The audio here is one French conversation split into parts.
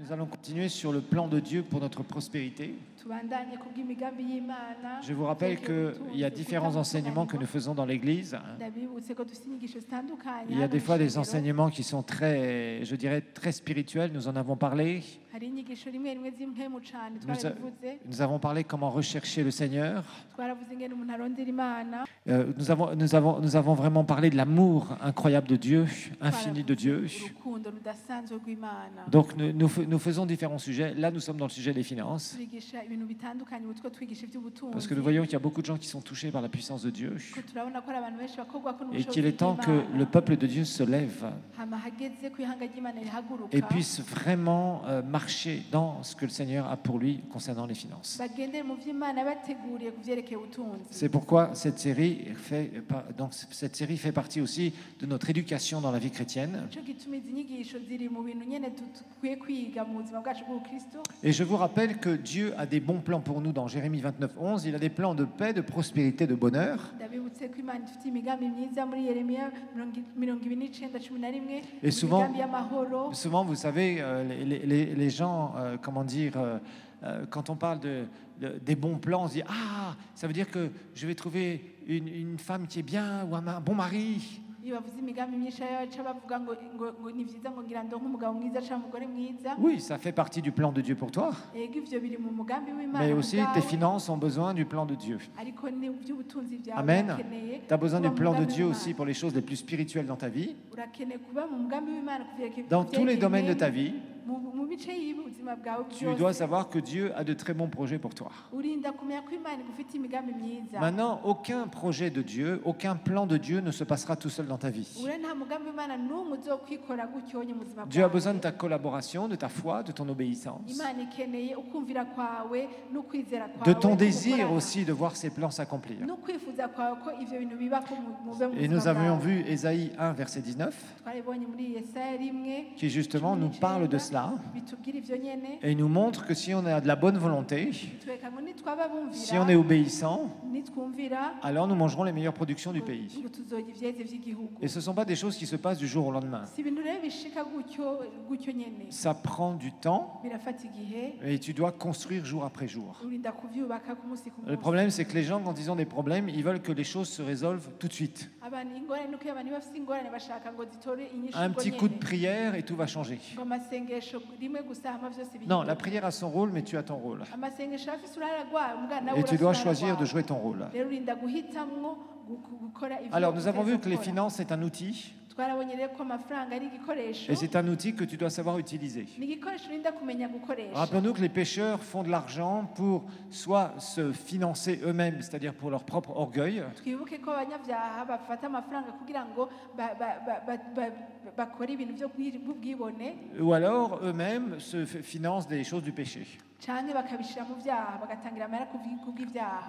Nous allons continuer sur le plan de Dieu pour notre prospérité. Je vous rappelle qu'il y a différents enseignements que nous faisons dans l'Église. Il y a des fois des enseignements qui sont très, je dirais, très spirituels. Nous en avons parlé. Nous avons parlé comment rechercher le Seigneur. Nous avons vraiment parlé de l'amour incroyable de Dieu, infini de Dieu. Donc nous faisons différents sujets. Là, nous sommes dans le sujet des finances. Parce que nous voyons qu'il y a beaucoup de gens qui sont touchés par la puissance de Dieu. Et qu'il est temps que le peuple de Dieu se lève et puisse vraiment marcher dans ce que le Seigneur a pour lui concernant les finances. C'est pourquoi cette série fait partie aussi de notre éducation dans la vie chrétienne. Et je vous rappelle que Dieu a des bons plans pour nous dans Jérémie 29, 11. Il a des plans de paix, de prospérité, de bonheur. Et souvent, vous savez, les gens, quand on parle des bons plans, on se dit « Ah, ça veut dire que je vais trouver une femme qui est bien ou un bon mari ». Oui, ça fait partie du plan de Dieu pour toi. Mais aussi, tes finances ont besoin du plan de Dieu. Amen. Tu as besoin du plan de Dieu aussi pour les choses les plus spirituelles dans ta vie. Dans tous les domaines de ta vie, tu dois savoir que Dieu a de très bons projets pour toi. Maintenant, aucun projet de Dieu, aucun plan de Dieu ne se passera tout seul dans ta vie. Dieu a besoin de ta collaboration, de ta foi, de ton obéissance, de ton désir aussi de voir ses plans s'accomplir. Et nous avions vu Ésaïe 1, verset 19, qui justement nous parle de cela et nous montre que si on a de la bonne volonté, si on est obéissant, alors nous mangerons les meilleures productions du pays. Et ce ne sont pas des choses qui se passent du jour au lendemain. Ça prend du temps et tu dois construire jour après jour. Le problème, c'est que les gens, quand ils ont des problèmes, ils veulent que les choses se résolvent tout de suite. Un petit coup de prière et tout va changer. Non, la prière a son rôle, mais tu as ton rôle. Et tu dois choisir de jouer ton rôle. Alors, nous avons vu que les finances, c'est un outil. Et c'est un outil que tu dois savoir utiliser. Rappelons-nous que les pécheurs font de l'argent pour soit se financer eux-mêmes, c'est-à-dire pour leur propre orgueil, ou alors eux-mêmes se financent des choses du péché.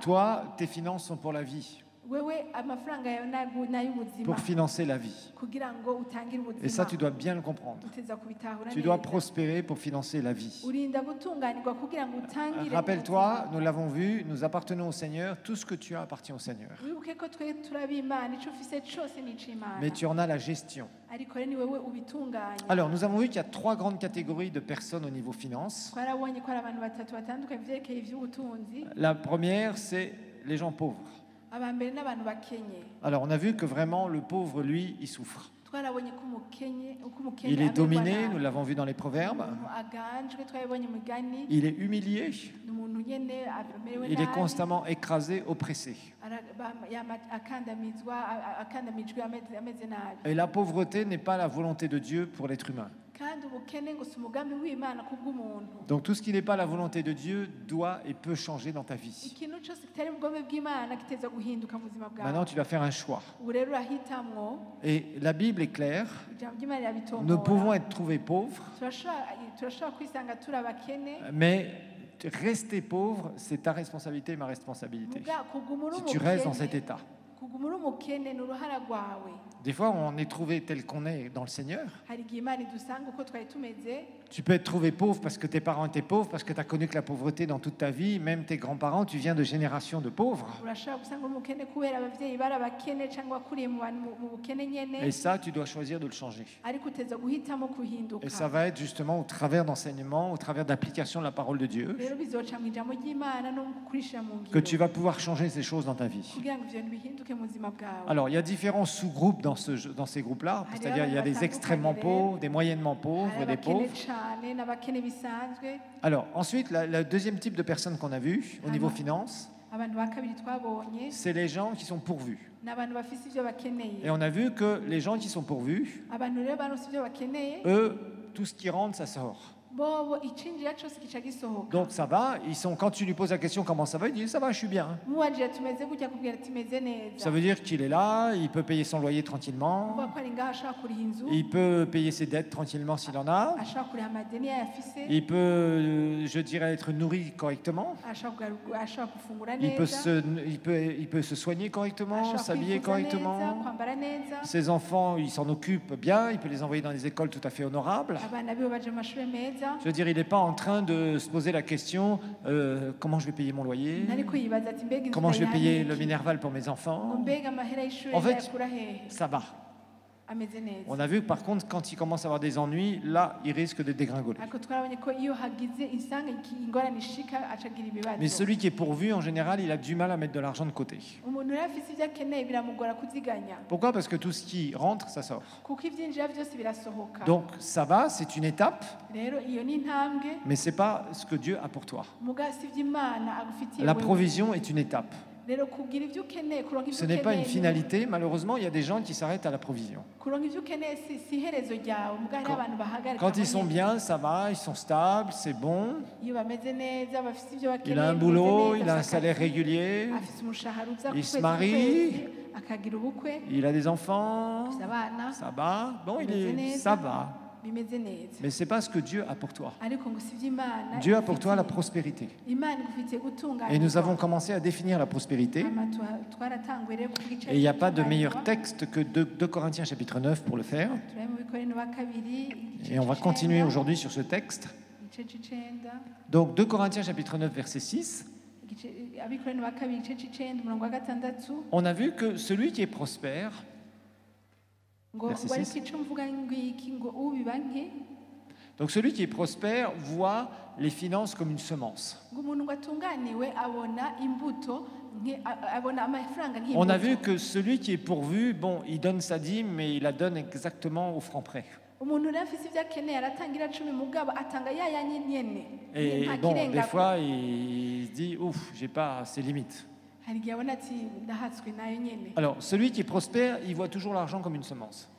Toi, tes finances sont pour la vie, pour financer la vie. Et ça, tu dois bien le comprendre. Tu dois prospérer pour financer la vie. Rappelle-toi, nous l'avons vu, nous appartenons au Seigneur. Tout ce que tu as appartient au Seigneur. Mais tu en as la gestion. Alors, nous avons vu qu'il y a 3 grandes catégories de personnes au niveau finance. La première, c'est les gens pauvres. Alors, on a vu que vraiment, le pauvre, lui, il souffre. Il est dominé, nous l'avons vu dans les Proverbes. Il est humilié. Il est constamment écrasé, oppressé. Et la pauvreté n'est pas la volonté de Dieu pour l'être humain. Donc tout ce qui n'est pas la volonté de Dieu doit et peut changer dans ta vie. Maintenant, tu vas faire un choix. Et la Bible est claire. Nous pouvons être trouvés pauvres, mais rester pauvre, c'est ta responsabilité et ma responsabilité. Si tu restes dans cet état. Des fois, on est trouvé tel qu'on est dans le Seigneur. Tu peux être trouvé pauvre parce que tes parents étaient pauvres, parce que tu as connu que la pauvreté dans toute ta vie, même tes grands-parents, tu viens de générations de pauvres. Et ça, tu dois choisir de le changer. Et ça va être justement au travers d'enseignements, au travers d'application de la parole de Dieu, que tu vas pouvoir changer ces choses dans ta vie. Alors, il y a différents sous-groupes dans ces groupes-là, c'est-à-dire il y a des extrêmement pauvres, des moyennement pauvres, des pauvres. Alors, ensuite, le deuxième type de personnes qu'on a vu au niveau finance, c'est les gens qui sont pourvus. Et on a vu que les gens qui sont pourvus, eux, tout ce qui rentre, ça sort. Donc ça va, quand tu lui poses la question comment ça va, il dit ça va, je suis bien. Ça veut dire qu'il est là, il peut payer son loyer tranquillement, il peut payer ses dettes tranquillement s'il en a, il peut, je dirais, être nourri correctement, il peut se soigner correctement, s'habiller correctement, ses enfants, il s'en occupe bien, il peut les envoyer dans des écoles tout à fait honorables. Je veux dire, il n'est pas en train de se poser la question comment je vais payer mon loyer, comment je vais payer le Minerval pour mes enfants. En fait, ça va. On a vu que par contre, quand il commence à avoir des ennuis, là, il risque de dégringoler. Mais celui qui est pourvu, en général, il a du mal à mettre de l'argent de côté. Pourquoi ? Parce que tout ce qui rentre, ça sort. Donc ça va, c'est une étape, mais ce n'est pas ce que Dieu a pour toi. La provision est une étape. Ce n'est pas une finalité. Malheureusement, il y a des gens qui s'arrêtent à la provision. Quand ils sont bien, ça va, ils sont stables, c'est bon. Il a un boulot, il a un salaire régulier, il se marie, il a des enfants, ça va. Bon, ça va. Mais ce n'est pas ce que Dieu a pour toi. Dieu a pour toi la prospérité. Et nous avons commencé à définir la prospérité. Et il n'y a pas de meilleur texte que 2 Corinthiens chapitre 9 pour le faire. Et on va continuer aujourd'hui sur ce texte. Donc 2 Corinthiens chapitre 9 verset 6. On a vu que celui qui est prospère, verset 6. Donc celui qui est prospère voit les finances comme une semence. On a vu que celui qui est pourvu, bon, il donne sa dîme, mais il la donne exactement au franc près. Et bon, des fois, il se dit, ouf, j'ai pas assez limite. Alors, celui qui prospère, il voit toujours l'argent comme une semence.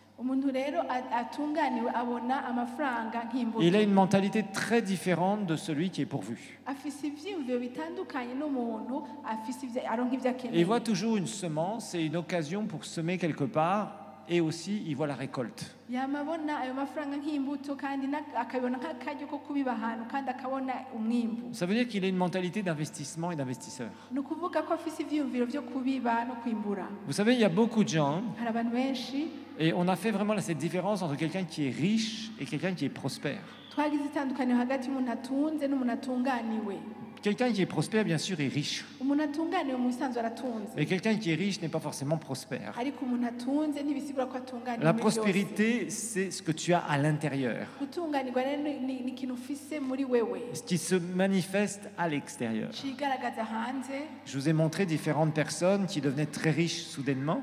Il a une mentalité très différente de celui qui est pourvu. Il voit toujours une semence et une occasion pour semer quelque part, et aussi il voit la récolte. Ça veut dire qu'il a une mentalité d'investissement et d'investisseur. Vous savez, il y a beaucoup de gens, et on a fait vraiment cette différence entre quelqu'un qui est riche et quelqu'un qui est prospère. Quelqu'un qui est prospère, bien sûr, est riche. Mais quelqu'un qui est riche n'est pas forcément prospère. La prospérité, c'est ce que tu as à l'intérieur. Ce qui se manifeste à l'extérieur. Je vous ai montré différentes personnes qui devenaient très riches soudainement.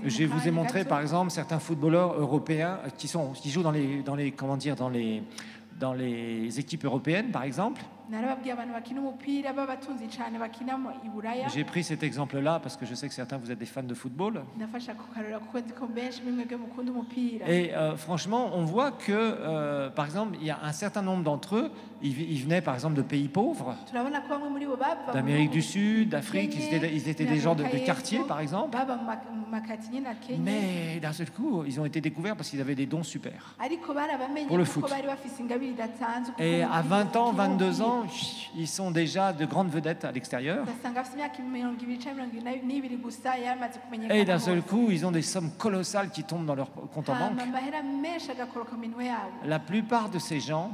Je vous ai montré, par exemple, certains footballeurs européens qui jouent dans les équipes européennes, par exemple. J'ai pris cet exemple-là parce que je sais que certains vous êtes des fans de football. Et franchement, on voit que, par exemple, il y a un certain nombre d'entre eux, ils venaient par exemple de pays pauvres, d'Amérique du Sud, d'Afrique, ils étaient des gens de quartier, par exemple. Mais d'un seul coup, ils ont été découverts parce qu'ils avaient des dons super pour le foot. Et à 20 ans, 22 ans, gens, ils sont déjà de grandes vedettes à l'extérieur. Et d'un seul coup, ils ont des sommes colossales qui tombent dans leur compte en banque. La plupart de ces gens,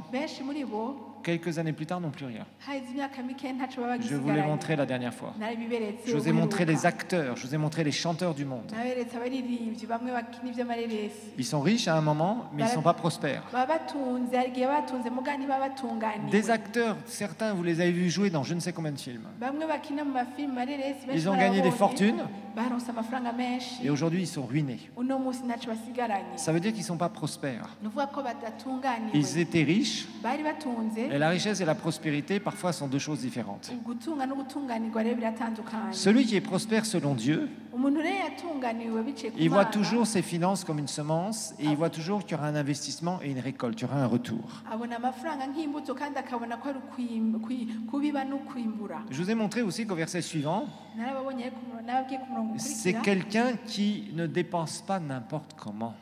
quelques années plus tard, n'ont plus rien. Je vous l'ai montré la dernière fois. Je vous ai montré les acteurs, je vous ai montré les chanteurs du monde. Ils sont riches à un moment, mais ils ne sont pas prospères. Des acteurs, certains, vous les avez vus jouer dans je ne sais combien de films. Ils ont gagné des fortunes et aujourd'hui ils sont ruinés. Ça veut dire qu'ils ne sont pas prospères. Ils étaient riches et la richesse et la prospérité parfois sont deux choses différentes. Celui qui est prospère selon Dieu, il voit toujours ses finances comme une semence et il voit toujours qu'il y aura un investissement et une récolte, il y aura un retour. Je vous ai montré aussi qu'au verset suivant, c'est quelqu'un qui ne dépense pas n'importe comment.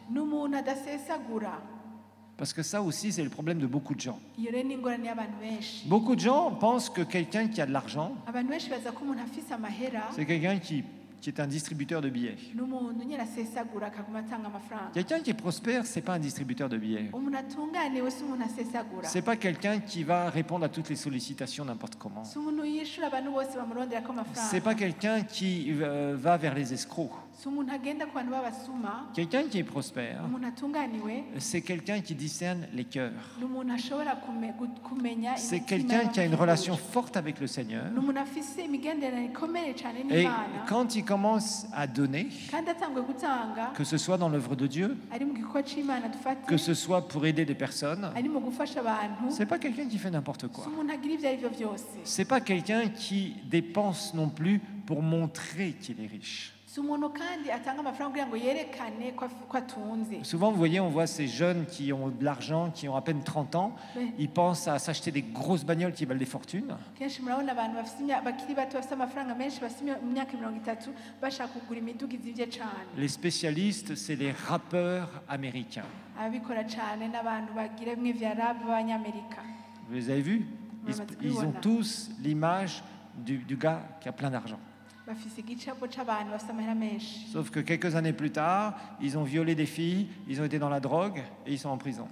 Parce que ça aussi, c'est le problème de beaucoup de gens. Beaucoup de gens pensent que quelqu'un qui a de l'argent, c'est quelqu'un qui est un distributeur de billets. Quelqu'un qui est prospère, ce n'est pas un distributeur de billets. Ce n'est pas quelqu'un qui va répondre à toutes les sollicitations n'importe comment. Ce n'est pas quelqu'un qui va vers les escrocs. Quelqu'un qui est prospère, c'est quelqu'un qui discerne les cœurs. C'est quelqu'un qui a une relation forte avec le Seigneur. Et quand il commence à donner, que ce soit dans l'œuvre de Dieu, que ce soit pour aider des personnes, c'est pas quelqu'un qui fait n'importe quoi. C'est pas quelqu'un qui dépense non plus pour montrer qu'il est riche. Souvent, vous voyez, on voit ces jeunes qui ont de l'argent, qui ont à peine 30 ans, ils pensent à s'acheter des grosses bagnoles qui valent des fortunes. Les spécialistes, c'est les rappeurs américains. Vous les avez vus? Ils ont tous l'image du gars qui a plein d'argent. Sauf que quelques années plus tard, ils ont violé des filles, ils ont été dans la drogue et ils sont en prison.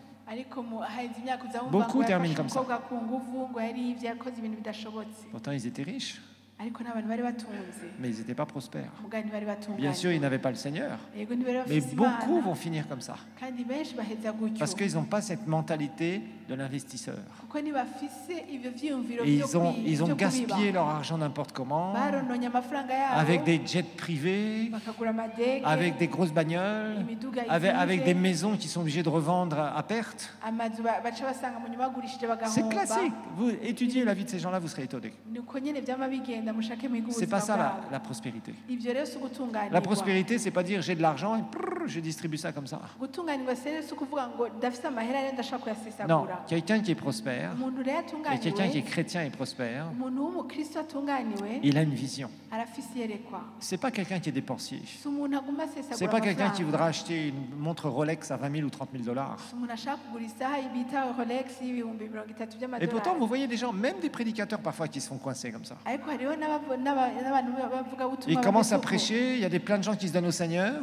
Beaucoup terminent comme ça. Pourtant, ils étaient riches. Mais ils n'étaient pas prospères. Bien sûr, ils n'avaient pas le Seigneur. Mais beaucoup vont finir comme ça. Parce qu'ils n'ont pas cette mentalité de l'investisseur. Et ils ont gaspillé leur argent n'importe comment, avec des jets privés, avec des grosses bagnoles, avec des maisons qui sont obligées de revendre à perte. C'est classique. Vous étudiez la vie de ces gens-là, vous serez étonnés. C'est pas ça la prospérité. La prospérité, c'est pas dire j'ai de l'argent et je distribue ça comme ça. Non, quelqu'un qui est prospère et quelqu'un qui est chrétien et prospère, il a une vision. C'est pas quelqu'un qui est dépensier. C'est pas quelqu'un qui voudra acheter une montre Rolex à 20 000 ou 30 000 $. Et pourtant, vous voyez des gens, même des prédicateurs parfois, qui se font coincer comme ça. Ils commencent à prêcher, il y a plein de gens qui se donnent au Seigneur,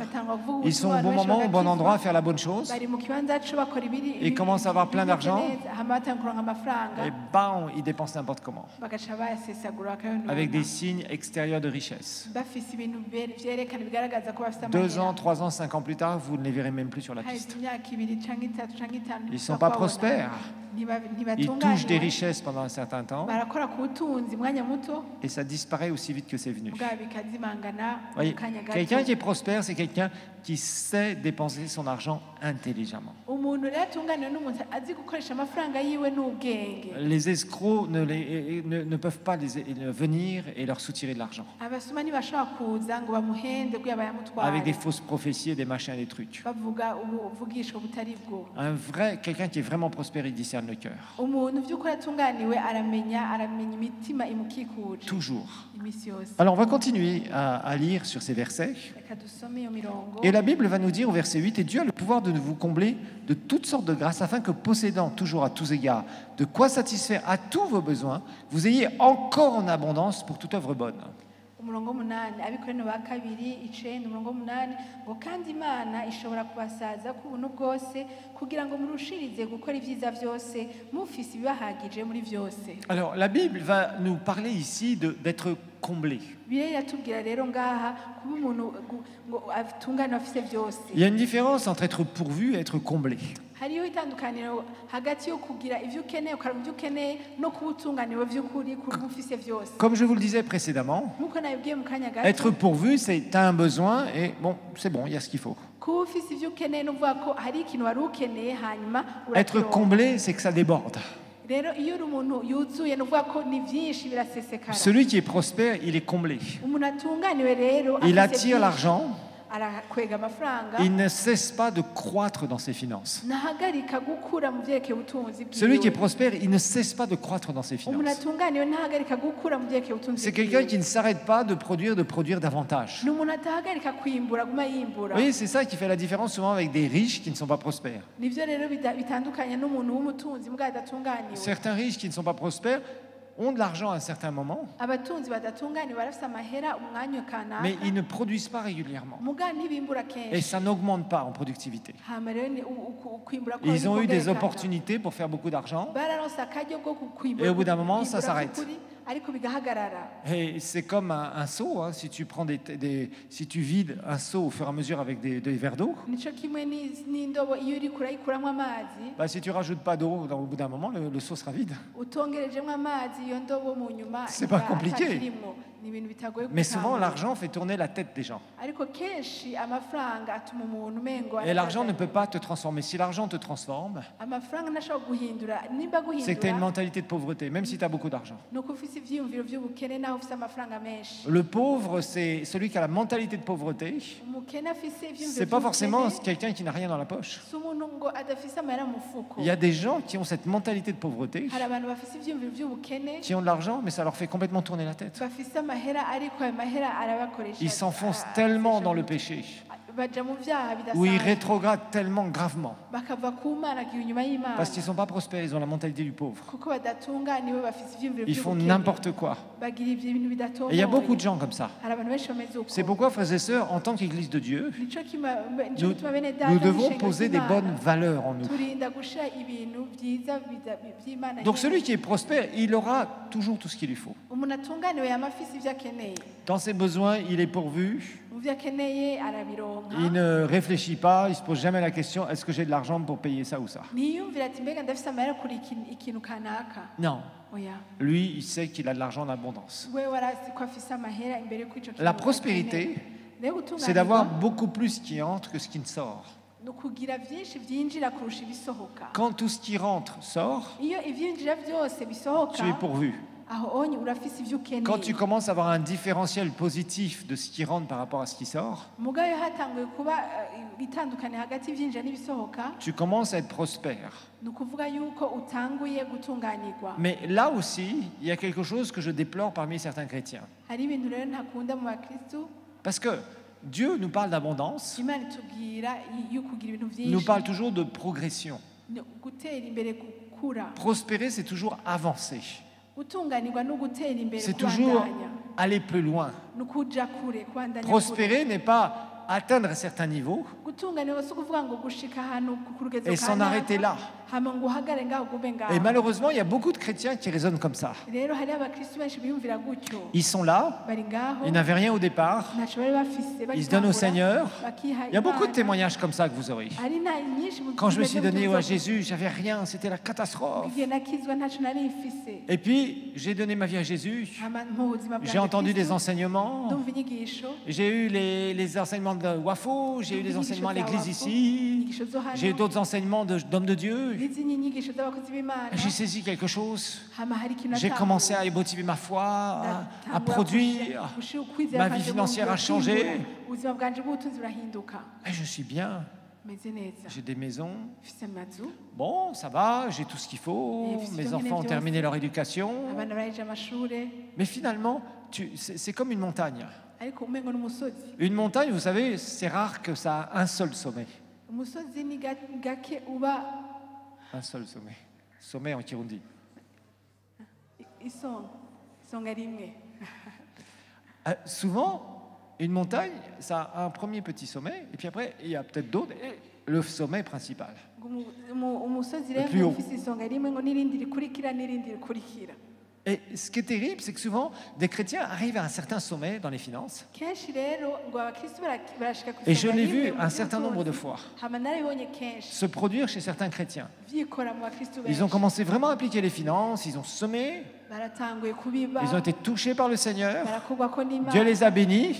ils sont au bon moment, au bon endroit à faire la bonne chose, ils commencent à avoir plein d'argent, et bam, ils dépensent n'importe comment, avec des signes extérieurs de richesse. 2 ans, 3 ans, 5 ans plus tard, vous ne les verrez même plus sur la piste. Ils ne sont pas prospères. Ils touchent des richesses pendant un certain temps et ça disparaît aussi vite que c'est venu. Voyez, quelqu'un qui est prospère, c'est quelqu'un qui sait dépenser son argent intelligemment. Les escrocs ne peuvent pas venir et leur soutirer de l'argent avec des fausses prophéties et des machins et des trucs. Quelqu'un qui est vraiment prospère, il discerne le cœur. Toujours. Alors on va continuer à lire sur ces versets. Et la Bible va nous dire au verset 8, « Et Dieu a le pouvoir de vous combler de toutes sortes de grâces, afin que, possédant toujours à tous égards de quoi satisfaire à tous vos besoins, vous ayez encore en abondance pour toute œuvre bonne. » umurongo 8 abikorino ba 2:9 umurongo 8 ngo kandi Imana ishobora kubasaza ku buntu bwose kugira ngo murushirize gukora ibyiza byose mufise ibibahagije muri byose. Alors la Bible va nous parler ici d'être comblé. Il y a une différence entre être pourvu et être comblé. Comme je vous le disais précédemment, être pourvu, c'est tu as un besoin et bon, c'est bon, il y a ce qu'il faut. Être comblé, c'est que ça déborde. Celui qui est prospère, il est comblé. Il attire l'argent. Il ne cesse pas de croître dans ses finances. Celui qui est prospère, il ne cesse pas de croître dans ses finances. C'est quelqu'un qui ne s'arrête pas de produire davantage. Oui, c'est ça qui fait la différence souvent avec des riches qui ne sont pas prospères. Certains riches qui ne sont pas prospères ont de l'argent à un certain moment, mais ils ne produisent pas régulièrement. Et ça n'augmente pas en productivité. Ils ont eu des opportunités pour faire beaucoup d'argent, et au bout d'un moment, ça s'arrête. Et c'est comme un seau, hein, si tu prends si tu vides un seau au fur et à mesure avec des verres d'eau, si tu rajoutes pas d'eau, au bout d'un moment, le seau sera vide. C'est pas compliqué. Mais souvent, l'argent fait tourner la tête des gens. Et l'argent ne peut pas te transformer. Si l'argent te transforme, c'est que tu as une mentalité de pauvreté, même si tu as beaucoup d'argent. Le pauvre, c'est celui qui a la mentalité de pauvreté. C'est pas forcément quelqu'un qui n'a rien dans la poche. Il y a des gens qui ont cette mentalité de pauvreté, qui ont de l'argent, mais ça leur fait complètement tourner la tête. Ils s'enfoncent tellement dans le péché, où ils rétrogradent tellement gravement, parce qu'ils ne sont pas prospères, ils ont la mentalité du pauvre. Ils font n'importe quoi. Et il y a beaucoup de gens comme ça. C'est pourquoi, frères et sœurs, en tant qu'Église de Dieu, nous devons poser des bonnes valeurs en nous. Donc celui qui est prospère, il aura toujours tout ce qu'il lui faut. Dans ses besoins, il est pourvu. Il ne réfléchit pas, il ne se pose jamais la question, est-ce que j'ai de l'argent pour payer ça ou ça? Non. Lui, il sait qu'il a de l'argent en abondance. La prospérité, c'est d'avoir beaucoup plus qui entre que ce qui ne sort. Quand tout ce qui rentre sort, tu es pourvu. Quand tu commences à avoir un différentiel positif de ce qui rentre par rapport à ce qui sort, tu commences à être prospère. Mais là aussi, il y a quelque chose que je déplore parmi certains chrétiens. Parce que Dieu nous parle d'abondance, nous parle toujours de progression. Prospérer, c'est toujours avancer. C'est toujours aller plus loin. Prospérer n'est pas atteindre un certain niveau et s'en arrêter là. Et malheureusement, il y a beaucoup de chrétiens qui raisonnent comme ça. Ils sont là, ils n'avaient rien au départ, ils se donnent au Seigneur. Il y a beaucoup de témoignages comme ça que vous aurez. Quand je me suis donné à Jésus, j'avais rien, c'était la catastrophe. Et puis, j'ai donné ma vie à Jésus, j'ai entendu des enseignements, j'ai eu les enseignements de Wafo, j'ai eu les enseignements à l'église ici, j'ai eu d'autres enseignements d'hommes de Dieu. J'ai saisi quelque chose. J'ai commencé à motiver ma foi, à produire. Ma vie financière a changé. Et je suis bien. J'ai des maisons. Bon, ça va, j'ai tout ce qu'il faut. Mes enfants ont terminé leur éducation. Mais finalement, c'est comme une montagne. Une montagne, vous savez, c'est rare que ça a un seul sommet. Un seul sommet. Sommet en Kirundi. Souvent, une montagne, ça a un premier petit sommet, et puis après, il y a peut-être d'autres, et le sommet principal. Le plus haut. Et ce qui est terrible, c'est que souvent, des chrétiens arrivent à un certain sommet dans les finances. Et je l'ai vu un certain nombre de fois se produire chez certains chrétiens. Ils ont commencé vraiment à appliquer les finances, ils ont semé, ils ont été touchés par le Seigneur, Dieu les a bénis.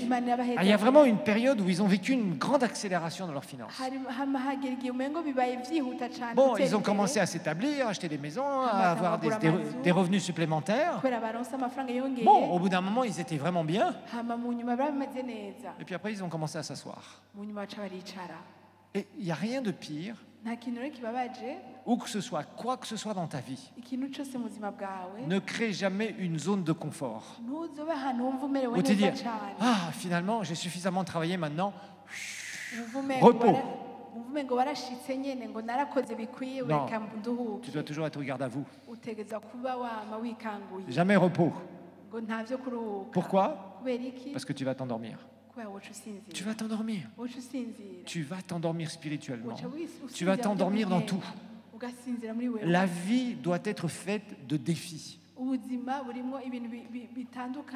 Il y a vraiment une période où ils ont vécu une grande accélération dans leurs finances. Bon, ils ont commencé à s'établir, à acheter des maisons, à avoir des revenus supplémentaires. Bon, au bout d'un moment, ils étaient vraiment bien. Et puis après, ils ont commencé à s'asseoir. Et il n'y a rien de pire, où que ce soit, quoi que ce soit dans ta vie, ne crée jamais une zone de confort. Où tu dis, ah, finalement, j'ai suffisamment travaillé maintenant, repos. Non, tu dois toujours être au garde à vous. Jamais repos. Pourquoi? Parce que tu vas t'endormir. Tu vas t'endormir. Tu vas t'endormir spirituellement. Tu vas t'endormir dans tout. La vie doit être faite de défis.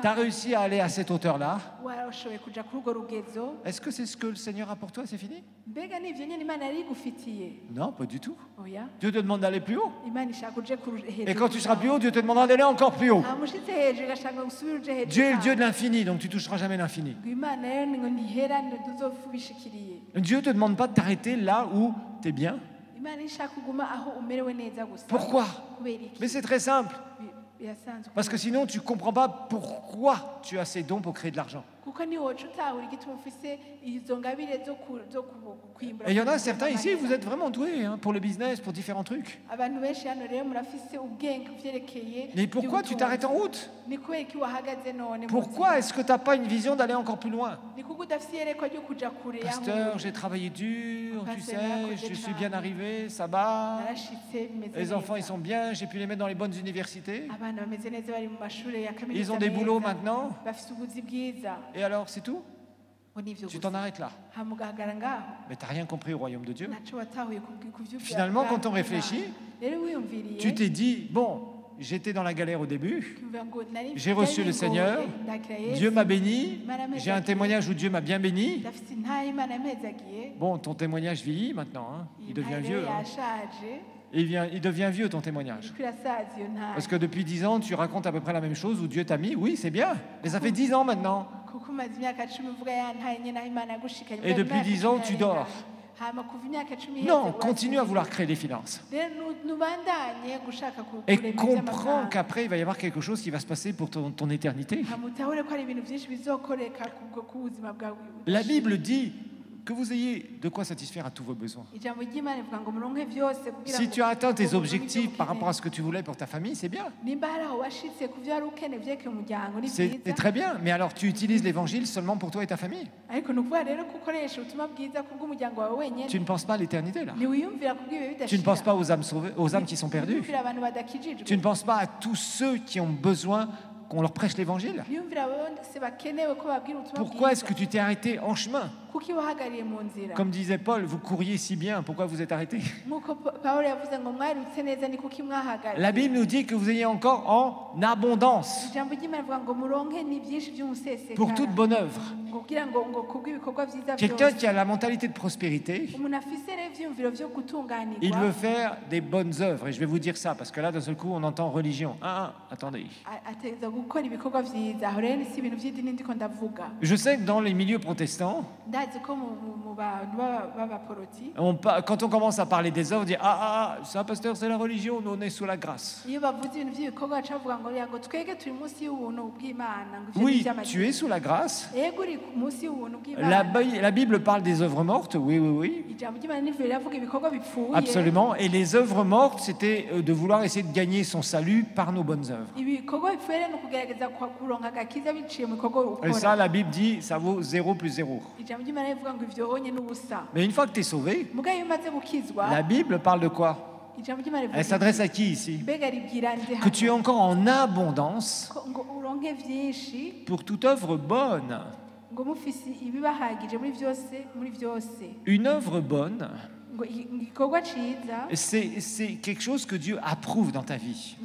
Tu as réussi à aller à cette hauteur-là. Est-ce que c'est ce que le Seigneur a pour toi? C'est fini? Non, pas du tout. Dieu te demande d'aller plus haut. Et quand tu seras plus haut, Dieu te demandera d'aller encore plus haut. Dieu est le Dieu de l'infini, donc tu ne toucheras jamais l'infini. Dieu ne te demande pas de t'arrêter là où tu es bien. Pourquoi? Mais c'est très simple. Parce que sinon, tu ne comprends pas pourquoi tu as ces dons pour créer de l'argent. Et il y en a certains ici, vous êtes vraiment doués pour le business, pour différents trucs. Mais pourquoi tu t'arrêtes en route? Pourquoi est-ce que tu n'as pas une vision d'aller encore plus loin? Pasteur, j'ai travaillé dur, tu sais, je suis bien arrivé, ça va. Les enfants, ils sont bien, j'ai pu les mettre dans les bonnes universités. Ils ont des boulots maintenant. Et alors, c'est tout? Tu t'en arrêtes là. Mais tu n'as rien compris au royaume de Dieu. Finalement, quand on réfléchit, tu t'es dit, bon, j'étais dans la galère au début, j'ai reçu le Seigneur, Dieu m'a béni, j'ai un témoignage où Dieu m'a bien béni. Bon, ton témoignage vieillit maintenant, il devient vieux. Il devient vieux ton témoignage. Parce que depuis 10 ans, tu racontes à peu près la même chose où Dieu t'a mis. Oui, c'est bien, mais ça fait 10 ans maintenant. Et depuis 10 ans, tu dors. Non, continue à vouloir créer des finances. Et comprends qu'après, il va y avoir quelque chose qui va se passer pour ton éternité. La Bible dit que vous ayez de quoi satisfaire à tous vos besoins. Si tu as atteint tes objectifs par rapport à ce que tu voulais pour ta famille, c'est bien. C'est très bien, mais alors tu utilises l'évangile seulement pour toi et ta famille. Tu ne penses pas à l'éternité là. Tu ne penses pas aux âmes sauvées, aux âmes qui sont perdues. Tu ne penses pas à tous ceux qui ont besoin qu'on leur prêche l'évangile. Pourquoi est-ce que tu t'es arrêté en chemin? Comme disait Paul, vous couriez si bien, pourquoi vous êtes arrêté? La Bible nous dit que vous ayez encore en abondance pour toute bonne œuvre. Quelqu'un qui a la mentalité de prospérité, il veut faire des bonnes œuvres. Et je vais vous dire ça, parce que là, d'un seul coup, on entend religion. Attendez. Je sais que dans les milieux protestants, quand on commence à parler des œuvres, on dit ah, ça, pasteur, c'est la religion, nous on est sous la grâce. Oui, tu es sous la grâce. La Bible parle des œuvres mortes, oui. Absolument. Et les œuvres mortes, c'était de vouloir essayer de gagner son salut par nos bonnes œuvres. Et ça, la Bible dit, ça vaut 0 plus 0. Mais une fois que tu es sauvé, la Bible parle de quoi? Elle s'adresse à qui ici? Que tu es encore en abondance pour toute œuvre bonne. Une œuvre bonne, c'est quelque chose que Dieu approuve dans ta vie.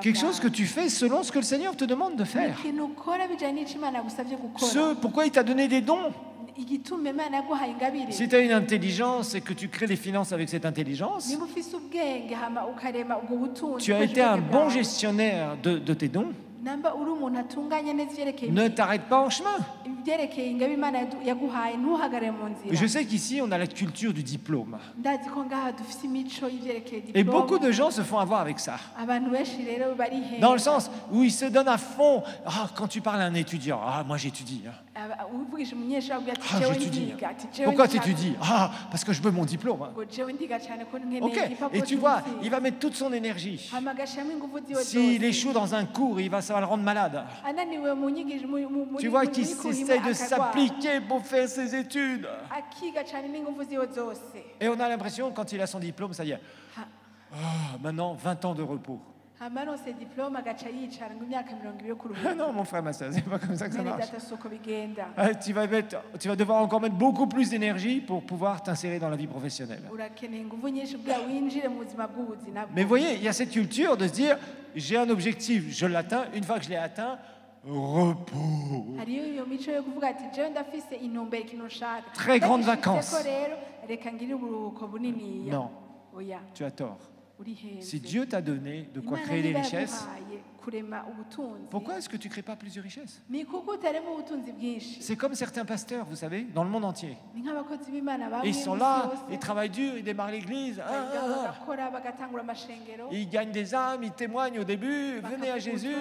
Quelque chose que tu fais selon ce que le Seigneur te demande de faire. Pourquoi il t'a donné des dons? Si tu as une intelligence et que tu crées des finances avec cette intelligence, tu as été un bon gestionnaire de tes dons. Ne t'arrête pas en chemin. Je sais qu'ici, on a la culture du diplôme. Et beaucoup de gens se font avoir avec ça. Dans le sens où ils se donnent à fond. Ah, quand tu parles à un étudiant, moi j'étudie. J'étudie. Pourquoi tu étudies? Parce que je veux mon diplôme. Ok. Et tu vois, il va mettre toute son énergie. S'il échoue dans un cours, ça va le rendre malade. Tu vois qu'il essaie de s'appliquer pour faire ses études. Et on a l'impression, quand il a son diplôme, ça y est. Maintenant, 20 ans de repos. Non, mon frère, ma soeur, c'est pas comme ça que ça marche. Tu vas devoir encore mettre beaucoup plus d'énergie pour pouvoir t'insérer dans la vie professionnelle. Mais vous voyez, il y a cette culture de se dire, j'ai un objectif, je l'atteins, une fois que je l'ai atteint, repos. Très grandes vacances. Non, tu as tort. Si Dieu t'a donné de quoi créer des richesses, pourquoi est-ce que tu ne crées pas plus de richesses? C'est comme certains pasteurs, vous savez, dans le monde entier. Ils sont là, ils travaillent dur, ils démarrent l'église. Ils gagnent des âmes, ils témoignent au début, venez à Jésus.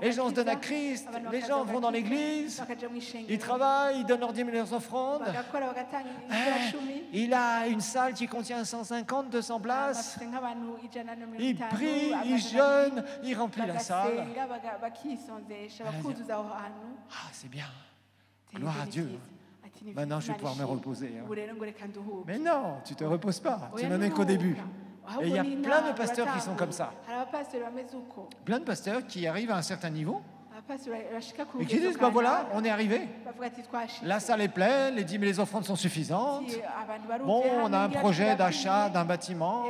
Les gens se donnent à Christ, les gens vont dans l'église, ils travaillent, ils donnent leurs 10 000 leurs offrandes. Il a une salle qui contient 150, 200 places. Il prie, il jeûne, il remplit la salle. C'est bien. Gloire à Dieu. Maintenant, je vais pouvoir me reposer. Mais non, tu ne te reposes pas. Tu n'en es qu'au début. Et il y a plein de pasteurs qui sont comme ça. Plein de pasteurs qui arrivent à un certain niveau et qui disent, voilà, on est arrivé. La salle est pleine, les 10 000 offrandes sont suffisantes. Bon, on a un projet d'achat d'un bâtiment.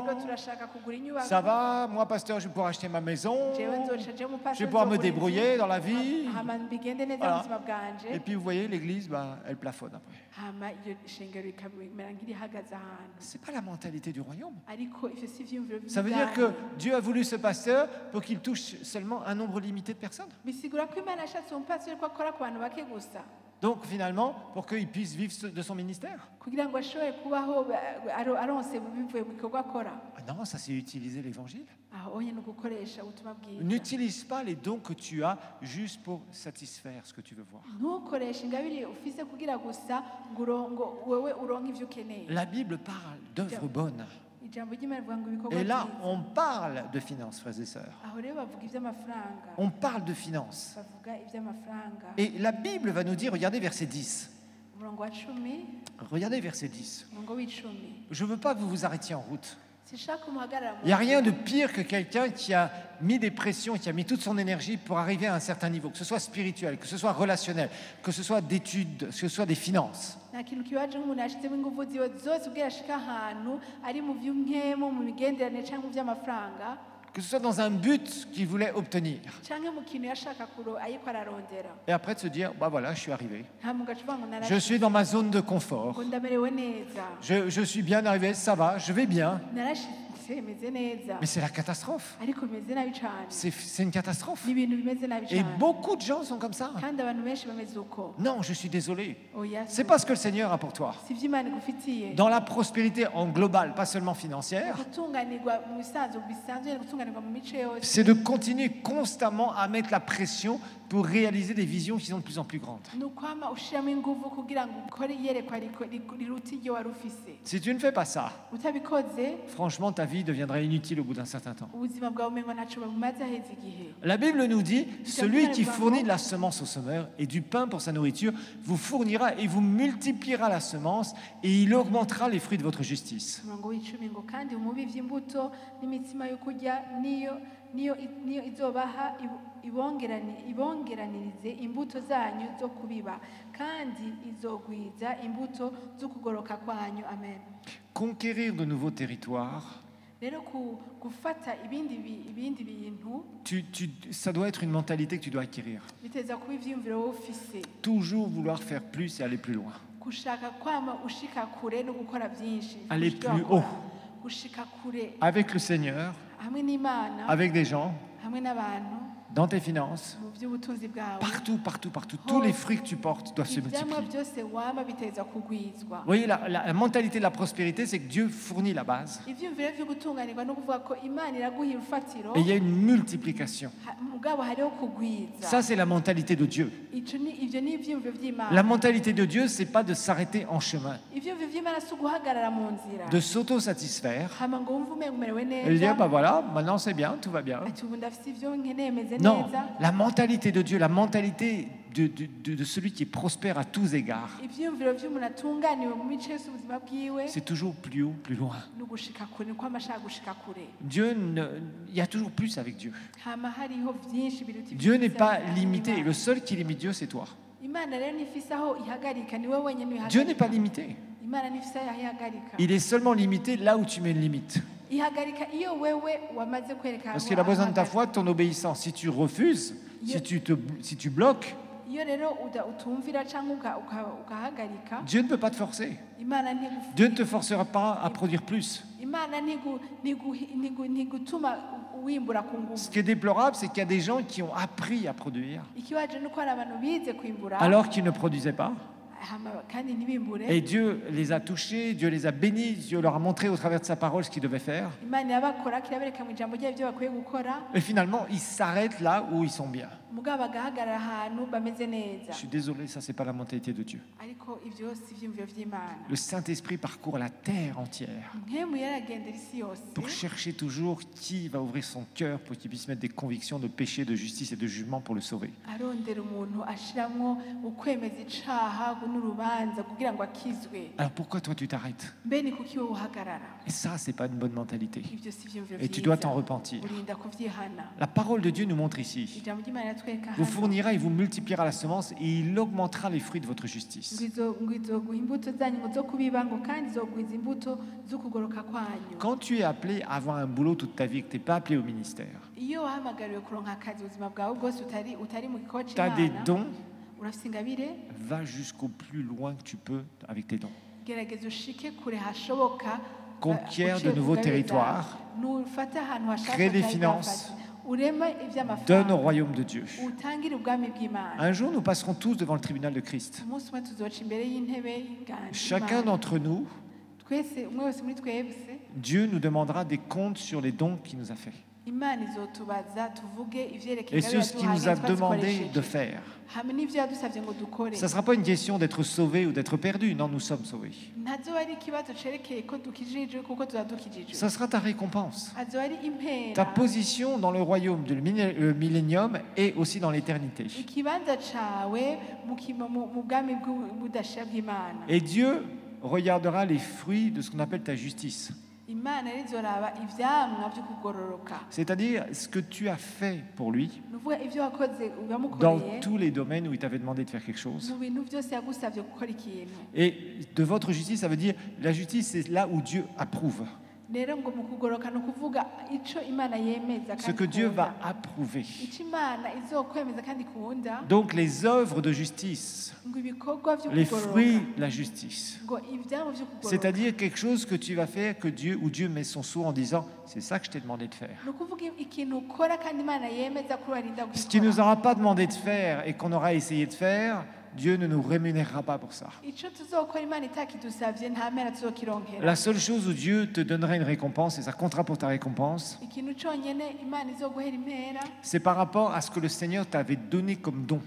Ça va, moi, pasteur, je vais pouvoir acheter ma maison. Je vais pouvoir me débrouiller dans la vie. Voilà. Et puis, vous voyez, l'église, elle plafonne après. C'est pas la mentalité du royaume. Ça veut dire que Dieu a voulu ce pasteur pour qu'il touche seulement un nombre limité de personnes. Donc finalement, pour qu'il puisse vivre de son ministère. Non, ça c'est utiliser l'évangile. N'utilise pas les dons que tu as juste pour satisfaire ce que tu veux voir. La Bible parle d'œuvres bonnes. Et là, on parle de finances, frères et sœurs. On parle de finances. Et la Bible va nous dire, regardez verset 10. Regardez verset 10. Je ne veux pas que vous vous arrêtiez en route. Il n'y a rien de pire que quelqu'un qui a mis des pressions, qui a mis toute son énergie pour arriver à un certain niveau, que ce soit spirituel, que ce soit relationnel, que ce soit d'études, que ce soit des finances. Que ce soit dans un but qu'il voulait obtenir. Et après de se dire, voilà, je suis arrivé. Je suis dans ma zone de confort. Je suis bien arrivé, ça va, je vais bien. Mais c'est la catastrophe. C'est une catastrophe. Et beaucoup de gens sont comme ça. Non, je suis désolé. C'est pas ce que le Seigneur a pour toi. Dans la prospérité en global, pas seulement financière, c'est de continuer constamment à mettre la pression pour réaliser des visions qui sont de plus en plus grandes. Si tu ne fais pas ça, franchement, ta vie deviendra inutile au bout d'un certain temps. La Bible nous dit, celui qui fournit de la semence au semeur et du pain pour sa nourriture vous fournira et vous multipliera la semence et il augmentera les fruits de votre justice. niyo izobaha ibongeranirize imbuto zanyu zo kubiba kandi izogwiza imbuto zo kugoroka kwanyu. Amen. Conquérir de nouveaux territoires, ça doit être une mentalité que tu dois acquérir. Toujours vouloir faire plus et aller plus loin. Aller plus haut. Avec le Seigneur, avec des gens, dans tes finances, partout. Tous les fruits que tu portes doivent se multiplier. Vous voyez, la mentalité de la prospérité, c'est que Dieu fournit la base. Et il y a une multiplication. Ça, c'est la mentalité de Dieu. La mentalité de Dieu, c'est pas de s'arrêter en chemin, de s'auto-satisfaire et de dire, bah voilà, maintenant c'est bien, tout va bien. Non, la mentalité de Dieu, la mentalité de celui qui est prospère à tous égards, c'est toujours plus haut, plus loin. Dieu, il y a toujours plus avec Dieu. Dieu n'est pas limité. Le seul qui limite Dieu, c'est toi. Dieu n'est pas limité. Il est seulement limité là où tu mets une limite. Parce qu'il a besoin de ta foi, de ton obéissance. Si tu refuses, si tu bloques, Dieu ne peut pas te forcer. Dieu ne te forcera pas à produire plus. Ce qui est déplorable, c'est qu'il y a des gens qui ont appris à produire alors qu'ils ne produisaient pas. Et Dieu les a touchés, Dieu les a bénis, Dieu leur a montré au travers de sa parole ce qu'ils devaient faire. Et finalement, ils s'arrêtent là où ils sont bien. Je suis désolé, ça c'est pas la mentalité de Dieu. Le Saint-Esprit parcourt la terre entière pour chercher toujours qui va ouvrir son cœur pour qu'il puisse mettre des convictions de péché, de justice et de jugement pour le sauver. Alors pourquoi toi tu t'arrêtes? Et ça, c'est pas une bonne mentalité. Et tu dois t'en repentir. La parole de Dieu nous montre ici: vous fournira et vous multipliera la semence et il augmentera les fruits de votre justice. Quand tu es appelé à avoir un boulot toute ta vie et que tu n'es pas appelé au ministère, tu as des dons, va jusqu'au plus loin que tu peux avec tes dons. Conquiert de nouveaux territoires, crée des finances, donne au royaume de Dieu. Un jour, nous passerons tous devant le tribunal de Christ. Chacun d'entre nous, Dieu nous demandera des comptes sur les dons qu'il nous a faits et sur ce qu'il nous a demandé de faire. Ça ne sera pas une question d'être sauvé ou d'être perdu. Non, nous sommes sauvés. Ça sera ta récompense. Ta position dans le royaume du millénium et aussi dans l'éternité. Et Dieu regardera les fruits de ce qu'on appelle ta justice. C'est-à-dire ce que tu as fait pour lui dans tous les domaines où il t'avait demandé de faire quelque chose. Et de votre justice, ça veut dire la justice, c'est là où Dieu approuve. Ce que Dieu va approuver. Donc les œuvres de justice, les fruits de la justice, c'est-à-dire quelque chose que tu vas faire que Dieu met son sceau en disant c'est ça que je t'ai demandé de faire. Ce qu'il ne nous aura pas demandé de faire et qu'on aura essayé de faire, Dieu ne nous rémunérera pas pour ça. La seule chose où Dieu te donnera une récompense, et ça comptera pour ta récompense, c'est par rapport à ce que le Seigneur t'avait donné comme don.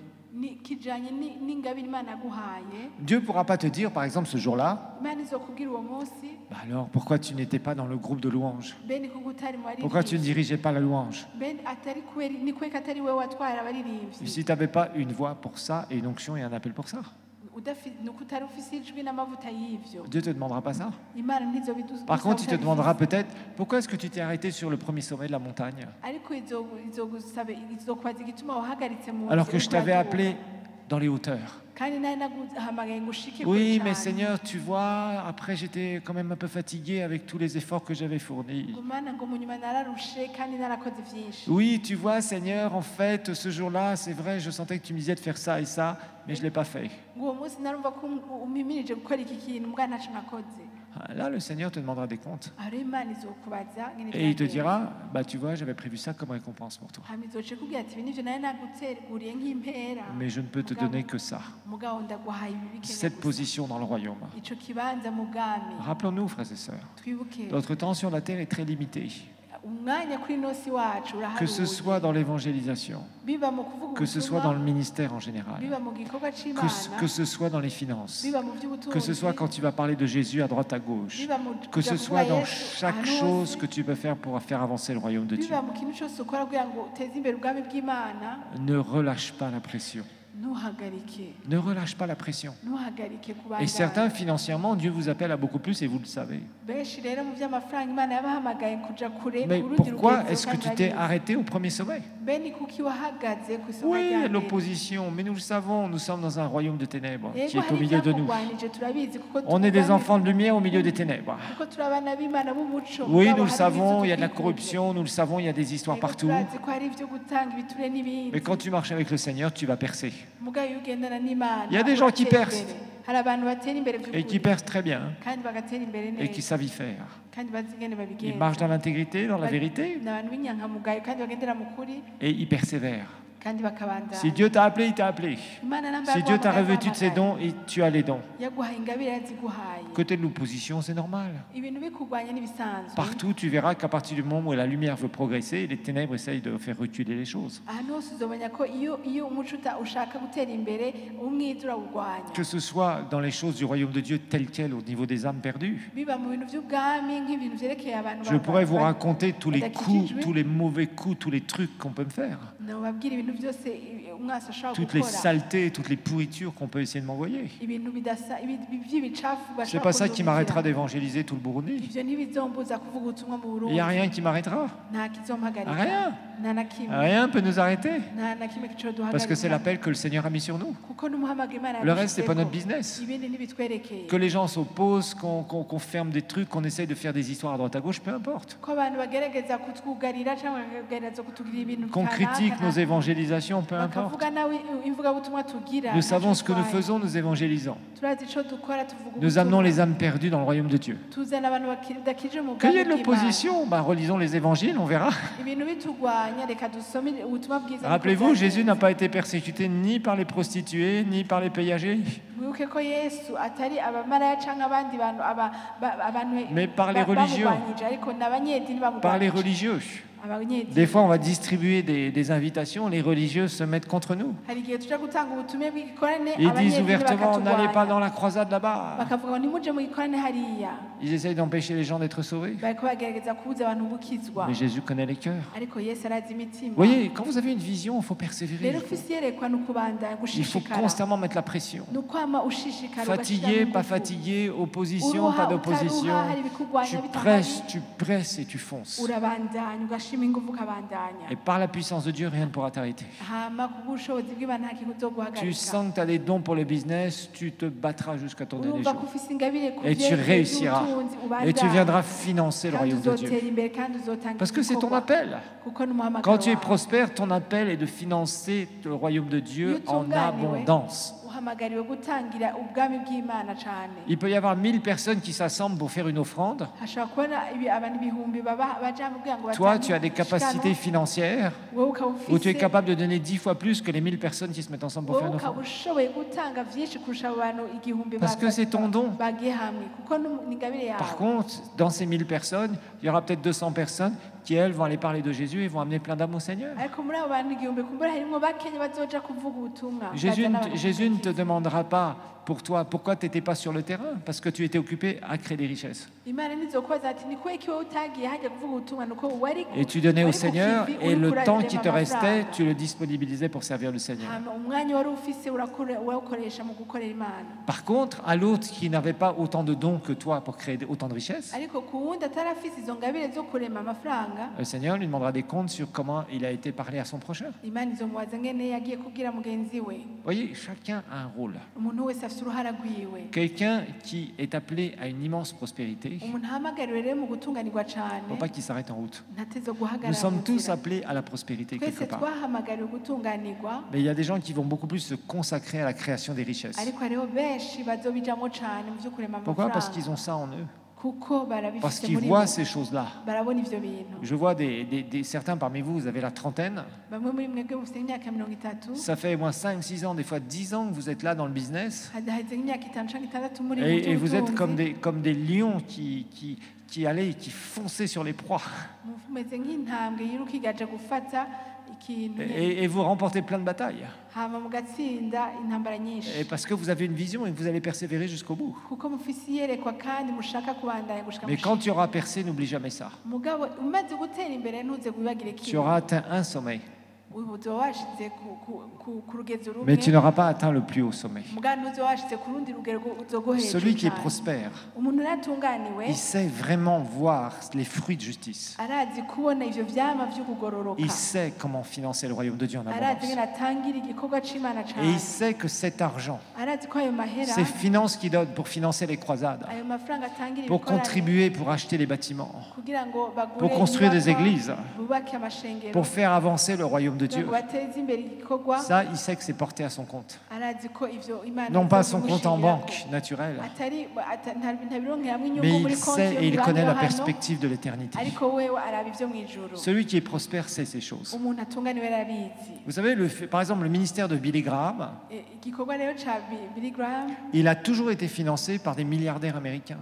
Dieu ne pourra pas te dire, par exemple, ce jour-là, bah alors, pourquoi tu n'étais pas dans le groupe de louanges? Pourquoi tu ne dirigeais pas la louange? Et si tu n'avais pas une voix pour ça, et une onction et un appel pour ça, Dieu ne te demandera pas ça. Par contre, il te demandera peut-être pourquoi est-ce que tu t'es arrêté sur le premier sommet de la montagne alors que je t'avais appelé dans les hauteurs. Oui, mais Seigneur, tu vois, après j'étais quand même un peu fatigué avec tous les efforts que j'avais fournis. Oui, tu vois, Seigneur, en fait, ce jour-là, c'est vrai, je sentais que tu me disais de faire ça et ça, mais je ne l'ai pas fait. Là, le Seigneur te demandera des comptes. Et il te dira, bah, tu vois, j'avais prévu ça comme récompense pour toi. Mais je ne peux te donner que ça. Cette position dans le royaume. Rappelons-nous, frères et sœurs, notre temps sur la terre est très limité. Que ce soit dans l'évangélisation, que ce soit dans le ministère en général, que ce soit dans les finances, que ce soit quand tu vas parler de Jésus à droite à gauche, que ce soit dans chaque chose que tu peux faire pour faire avancer le royaume de Dieu. Ne relâche pas la pression. Ne relâche pas la pression. Et certains, financièrement, Dieu vous appelle à beaucoup plus et vous le savez. Mais pourquoi est-ce que tu t'es arrêté au premier sommet? Oui, l'opposition, mais nous le savons, nous sommes dans un royaume de ténèbres qui est au milieu de nous. On est des enfants de lumière au milieu des ténèbres. Oui, nous le savons, il y a de la corruption, nous le savons, il y a des histoires partout. Mais quand tu marches avec le Seigneur, tu vas percer. Il y a des gens qui percent et qui percent très bien et qui savent y faire. Ils marchent dans l'intégrité, dans la vérité et ils persévèrent. Si Dieu t'a appelé, il t'a appelé. Si Dieu t'a revêtu de ses dons, tu as les dons. Côté de l'opposition, c'est normal. Partout, tu verras qu'à partir du moment où la lumière veut progresser, les ténèbres essayent de faire reculer les choses. Que ce soit dans les choses du royaume de Dieu telles quelles au niveau des âmes perdues. Je pourrais vous raconter tous les coups, tous les mauvais coups, tous les trucs qu'on peut me faire. Toutes les saletés, toutes les pourritures qu'on peut essayer de m'envoyer. C'est pas ça qui m'arrêtera d'évangéliser tout le Burundi. Il n'y a rien qui m'arrêtera. Rien. Rien peut nous arrêter. Parce que c'est l'appel que le Seigneur a mis sur nous. Le reste, c'est pas notre business. Que les gens s'opposent, qu'on ferme des trucs, qu'on essaye de faire des histoires à droite à gauche, peu importe. Qu'on critique nos évangélisations, peu importe. Nous savons ce que nous faisons, nous évangélisons. Nous amenons les âmes perdues dans le royaume de Dieu. Qu'il y ait de l'opposition, relisons les évangiles, on verra. Rappelez-vous, Jésus n'a pas été persécuté ni par les prostituées, ni par les péagers, mais par les religieux. Par les religieux. Des fois, on va distribuer des invitations, les religieux se mettent contre nous. Ils disent ouvertement, n'allez pas dans la croisade là-bas. Ils essayent d'empêcher les gens d'être sauvés. Mais Jésus connaît les cœurs. Vous voyez, quand vous avez une vision, il faut persévérer. Il faut constamment mettre la pression. Fatigué, pas fatigué, opposition, pas d'opposition. Tu presses et tu fonces. Et par la puissance de Dieu, rien ne pourra t'arrêter. Tu sens que tu as des dons pour le business, tu te battras jusqu'à ton dernier jour. Et tu réussiras. Et tu viendras financer le royaume de Dieu. Parce que c'est ton appel. Quand tu es prospère, ton appel est de financer le royaume de Dieu en abondance. Il peut y avoir 1000 personnes qui s'assemblent pour faire une offrande. Toi, tu as des capacités financières où tu es capable de donner 10 fois plus que les 1000 personnes qui se mettent ensemble pour faire une offrande. Parce que c'est ton don. Par contre, dans ces 1000 personnes, il y aura peut-être 200 personnes qui, elles, vont aller parler de Jésus et vont amener plein d'âmes au Seigneur. Jésus ne te demandera pas pour toi pourquoi tu n'étais pas sur le terrain, parce que tu étais occupé à créer des richesses. Et tu donnais au Seigneur et le temps qui te restait, tu le disponibilisais pour servir le Seigneur. Par contre, à l'autre qui n'avait pas autant de dons que toi pour créer autant de richesses, le Seigneur lui demandera des comptes sur comment il a été parlé à son prochain. Voyez, chacun a un rôle. Quelqu'un qui est appelé à une immense prospérité, il ne faut pas qu'il s'arrête en route. Nous sommes tous appelés à la prospérité quelque part. Mais il y a des gens qui vont beaucoup plus se consacrer à la création des richesses. Pourquoi ? Parce qu'ils ont ça en eux. Parce qu'ils voient ces choses-là. Je vois certains parmi vous, vous avez la trentaine. Ça fait au moins 5-6 ans, des fois 10 ans que vous êtes là dans le business. Et vous êtes comme des lions qui fonçaient sur les proies. Et vous remportez plein de batailles. Et parce que vous avez une vision et que vous allez persévérer jusqu'au bout. Mais quand tu auras percé, n'oublie jamais ça. Tu auras atteint un sommet. Mais tu n'auras pas atteint le plus haut sommet. Celui qui est prospère, il sait vraiment voir les fruits de justice. Il sait comment financer le royaume de Dieu en abondance. Et il sait que cet argent, ces finances qu'il donne pour financer les croisades, pour contribuer, pour acheter les bâtiments, pour construire des églises, pour faire avancer le royaume de Dieu, ça, il sait que c'est porté à son compte. Non pas à son compte en banque naturelle, mais il sait et il connaît la perspective de l'éternité. Celui qui est prospère sait ces choses. Vous savez, par exemple, le ministère de Billy Graham, il a toujours été financé par des milliardaires américains.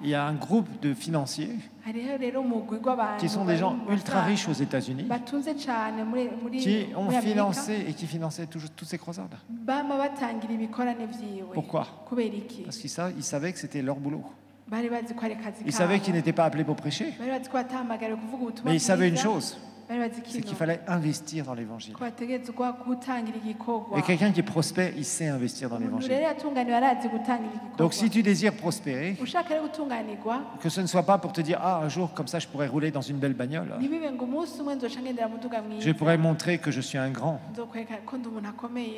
Il y a un groupe de financiers qui sont des gens ultra riches aux États-Unis qui ont financé et qui finançaient toutes ces croisades. Pourquoi ? Parce qu'ils savaient que c'était leur boulot. Ils savaient qu'ils n'étaient pas appelés pour prêcher, mais ils savaient une chose, c'est qu'il fallait investir dans l'évangile. Et quelqu'un qui est prospère, il sait investir dans l'évangile. Donc si tu désires prospérer, que ce ne soit pas pour te dire « Ah, un jour, comme ça, je pourrais rouler dans une belle bagnole. Je pourrais montrer que je suis un grand. »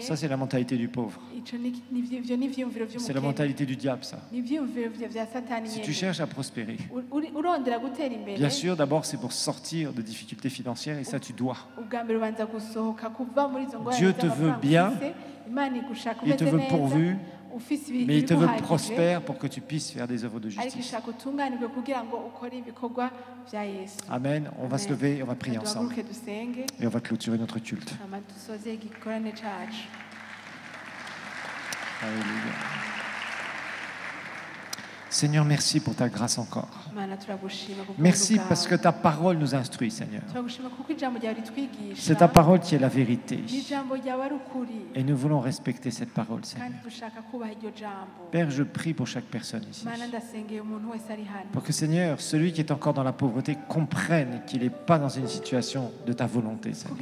Ça, c'est la mentalité du pauvre. C'est la mentalité du diable, ça. Si tu cherches à prospérer, bien sûr, d'abord, c'est pour sortir de difficultés financières. Et ça, tu dois. Dieu te veut bien, il te veut pourvu, mais il te veut prospère pour que tu puisses faire des œuvres de justice. Amen. On va se lever et on va prier ensemble. Et on va clôturer notre culte. Alléluia. Seigneur, merci pour ta grâce encore. Merci parce que ta parole nous instruit, Seigneur. C'est ta parole qui est la vérité. Et nous voulons respecter cette parole, Seigneur. Père, je prie pour chaque personne ici. Pour que, Seigneur, celui qui est encore dans la pauvreté comprenne qu'il n'est pas dans une situation de ta volonté, Seigneur.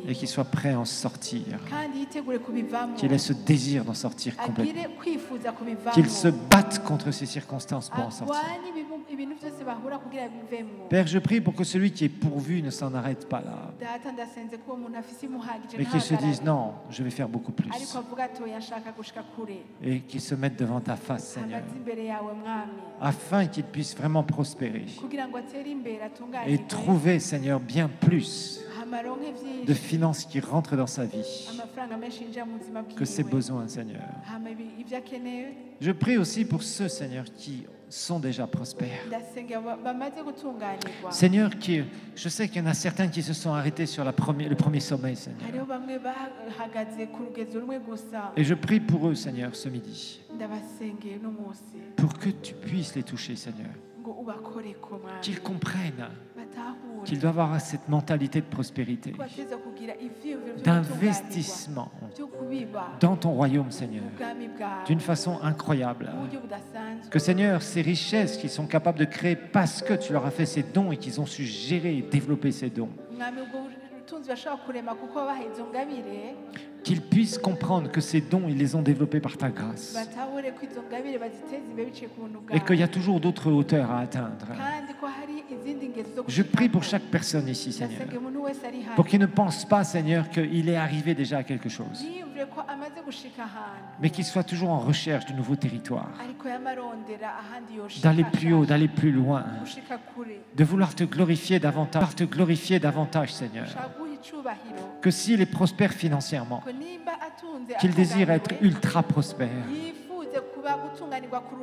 Et qu'il soit prêt à en sortir. Qu'il ait ce désir d'en sortir. sortir complètement. Qu'il se batte contre ces circonstances pour en sortir. Père, je prie pour que celui qui est pourvu ne s'en arrête pas là. Mais qu'il se dise non, je vais faire beaucoup plus. Et qu'il se mette devant ta face, Seigneur, afin qu'il puisse vraiment prospérer et trouver, Seigneur, bien plus de finances qui rentrent dans sa vie que ses besoins, Seigneur. Je prie aussi pour ceux, Seigneur, qui sont déjà prospères. Seigneur, je sais qu'il y en a certains qui se sont arrêtés sur le premier sommet, Seigneur. Et je prie pour eux, Seigneur, ce midi, pour que tu puisses les toucher, Seigneur. Qu'ils comprennent qu'ils doivent avoir cette mentalité de prospérité, d'investissement dans ton royaume, Seigneur, d'une façon incroyable. Que, Seigneur, ces richesses qu'ils sont capables de créer parce que tu leur as fait ces dons et qu'ils ont su gérer et développer ces dons, qu'ils puissent comprendre que ces dons, ils les ont développés par ta grâce et qu'il y a toujours d'autres hauteurs à atteindre. Je prie pour chaque personne ici, Seigneur, pour qu'il ne pense pas, Seigneur, qu'il est arrivé déjà à quelque chose, mais qu'il soit toujours en recherche de nouveaux territoires, d'aller plus haut, d'aller plus loin, de vouloir te glorifier davantage, Seigneur. Que s'il est prospère financièrement, qu'il désire être ultra prospère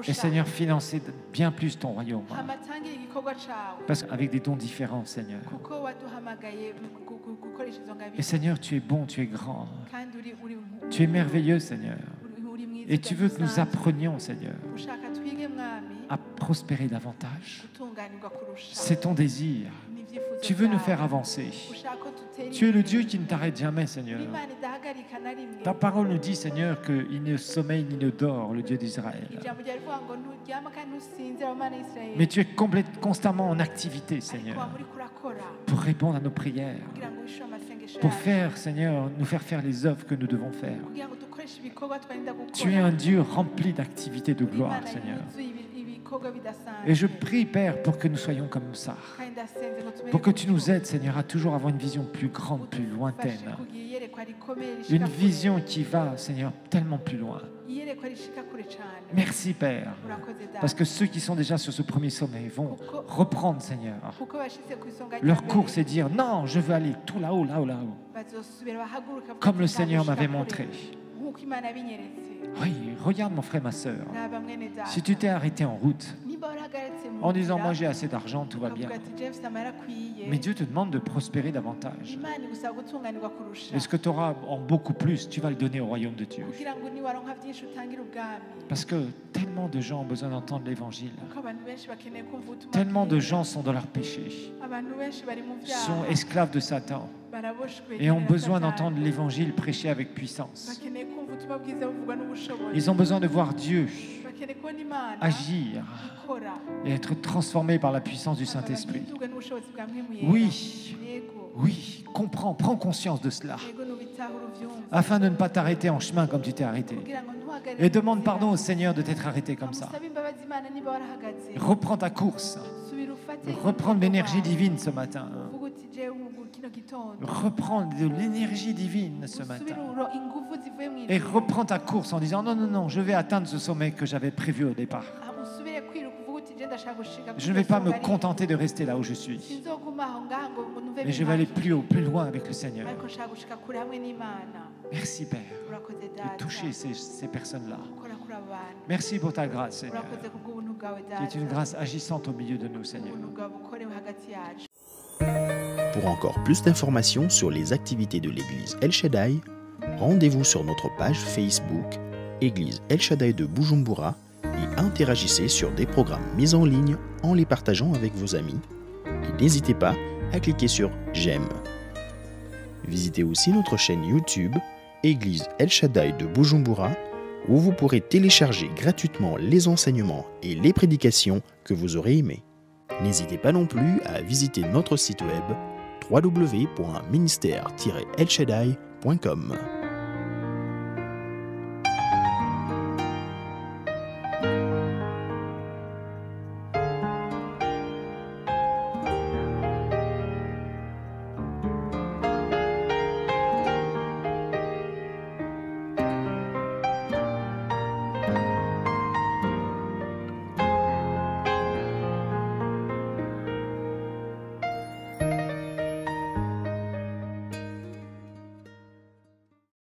et, Seigneur, financer bien plus ton royaume, parce qu'avec des dons différents, Seigneur. Et, Seigneur, tu es bon, tu es grand, tu es merveilleux, Seigneur, et tu veux que nous apprenions, Seigneur, à prospérer davantage. C'est ton désir. Tu veux nous faire avancer. Tu es le Dieu qui ne t'arrête jamais, Seigneur. Ta parole nous dit, Seigneur, qu'il ne sommeille ni ne dort, le Dieu d'Israël. Mais tu es constamment en activité, Seigneur, pour répondre à nos prières, pour faire, Seigneur, nous faire les œuvres que nous devons faire. Tu es un Dieu rempli d'activités de gloire, Seigneur. Et je prie, Père, pour que nous soyons comme ça, pour que tu nous aides, Seigneur, à toujours avoir une vision plus grande, plus lointaine, une vision qui va, Seigneur, tellement plus loin. Merci, Père, parce que ceux qui sont déjà sur ce premier sommet vont reprendre, Seigneur, leur course et dire non, je veux aller tout là-haut, comme le Seigneur m'avait montré. Oui, regarde mon frère, ma sœur. Si tu t'es arrêté en route en disant moi j'ai assez d'argent, tout va bien, mais Dieu te demande de prospérer davantage. Et ce que tu auras en beaucoup plus, tu vas le donner au royaume de Dieu. Parce que tellement de gens ont besoin d'entendre l'évangile. Tellement de gens sont dans leur péché, sont esclaves de Satan et ont besoin d'entendre l'évangile prêché avec puissance. Ils ont besoin de voir Dieu agir et être transformé par la puissance du Saint-Esprit. Oui, comprends, prends conscience de cela, afin de ne pas t'arrêter en chemin comme tu t'es arrêté. Et demande pardon au Seigneur de t'être arrêté comme ça. Reprends ta course. Reprends de l'énergie divine ce matin. Reprends de l'énergie divine ce matin. Et reprends ta course en disant non, je vais atteindre ce sommet que j'avais prévu au départ. Je ne vais pas me contenter de rester là où je suis, mais je vais aller plus haut, plus loin avec le Seigneur. Merci, Père, de toucher ces personnes-là. Merci pour ta grâce, Seigneur, qui est une grâce agissante au milieu de nous, Seigneur. Pour encore plus d'informations sur les activités de l'Église El Shaddai, rendez-vous sur notre page Facebook Église El Shaddai de Bujumbura et interagissez sur des programmes mis en ligne en les partageant avec vos amis. Et n'hésitez pas à cliquer sur J'aime. Visitez aussi notre chaîne YouTube Église El Shaddai de Bujumbura, où vous pourrez télécharger gratuitement les enseignements et les prédications que vous aurez aimés. N'hésitez pas non plus à visiter notre site web www.ministère-elshaddai.com.